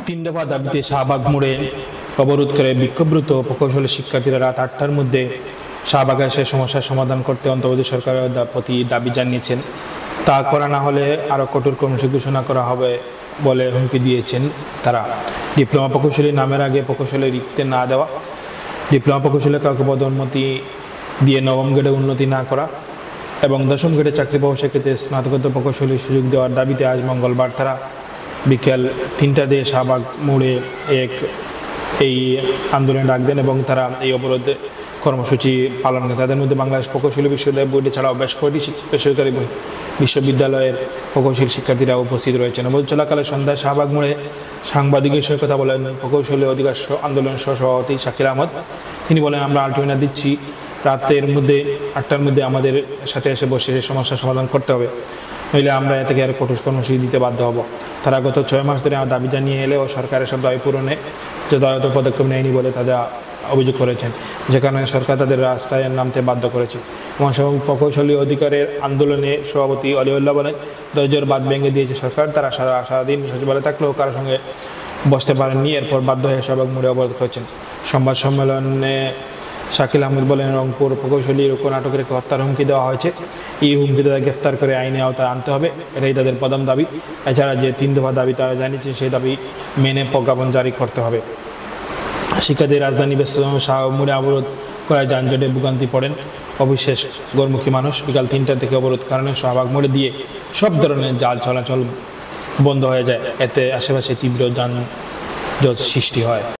তিন দফা দাবিতে শাহবাগ মোড়ে অবরোধ করে বিক্ষোভরত প্রকৌশলী শিক্ষার্থীরা রাত 8টার মধ্যে শাহবাগে এসে সমস্যার সমাধান করতে অন্তর্বর্তী সরকারের প্রতি দাবি জানিয়েছেন। তা করা না হলে আরও কঠোর কর্মসূচি ঘোষণা করা হবে বলে হুমকি দিয়েছেন তারা। ডিপ্লোমা প্রকৌশলী নামের আগে প্রকৌশলী লিখতে না দেওয়া, ডিপ্লোমা প্রকৌশলী কাউকে পদোন্নতি দিয়ে নবম গ্রেডে উন্নতি না করা এবং দশম গ্রেডে চাকরি পাওয়া ক্ষেত্রে স্নাতকোত্তর প্রকৌশলী সুযোগ দেওয়ার দাবিতে আজ মঙ্গলবার তারা বিকেল 3টা দিয়ে শাহবাগ মোড়ে এই আন্দোলন ডাক দেন এবং তারা এই অবরোধ কর্মসূচি পালন করেন। তাদের মধ্যে বাংলাদেশ প্রকৌশলী বিশ্ববিদ্যালয় বোর্ডে ছাড়াও বেশ কয়েকটি বেসরকারি বিশ্ববিদ্যালয়ের প্রকৌশলী শিক্ষার্থীরা উপস্থিত রয়েছেন। অবরোধ চলাকালে সন্ধ্যায় শাহবাগ মোড়ে সাংবাদিকের সঙ্গে কথা বলেন প্রকৌশলী অধিকার আন্দোলন সভাপতি শাকিল আহমদ। তিনি বলেন, আমরা আলটিমেটাম দিচ্ছি, রাতের মধ্যে 8টার মধ্যে আমাদের সাথে এসে বসে সমস্যার সমাধান করতে হবে, নইলে আমরা এ থেকে আরও কঠোর কর্মসূচি দিতে বাধ্য হব। তারা গত 6 মাস ধরে দাবি জানিয়ে এলেও সরকারের সব দাবি পূরণে যথাযথ পদক্ষেপ নেয়নি বলে তারা অভিযোগ করেছেন, যে কারণে সরকার তাদের রাস্তায় নামতে বাধ্য করেছে। প্রকৌশলী অধিকারের আন্দোলনে সভাপতি অলিউল্লাহ বলেন, ধৈর্যের বাঁধ ভেঙে দিয়েছে সরকার। তারা সারাদিন সচিবালয়ে থাকলেও কারোর সঙ্গে বসতে পারেননি, এরপর বাধ্য হয়ে শাহবাগ মোড়ে অবরোধ করেছেন। সংবাদ সম্মেলনে শাকিল আহমদ বলেন, রংপুর প্রকৌশলীর উপর নাটকের হত্যার হুমকি দেওয়া হয়েছে। এই হুমকিতে তাদের গ্রেফতার করে আইনে আওতায় আনতে হবে, এটাই তাদের প্রধান দাবি। এছাড়া যে 3 দফা দাবি তারা জানিয়েছেন, সেই দাবি মেনে প্রজ্ঞাপন জারি করতে হবে। শিক্ষার্থী রাজধানী ব্যস্ত মোড়ে অবরোধ করায় যানজটে ভোগান্তি পড়েন অবিশেষ গড়মুখী মানুষ। বিকাল 3টা থেকে অবরোধ কারণে শাহবাগ মোড়ে দিয়ে সব ধরনের যান চলাচল বন্ধ হয়ে যায়। এতে আশেপাশে তীব্র যানজট সৃষ্টি হয়।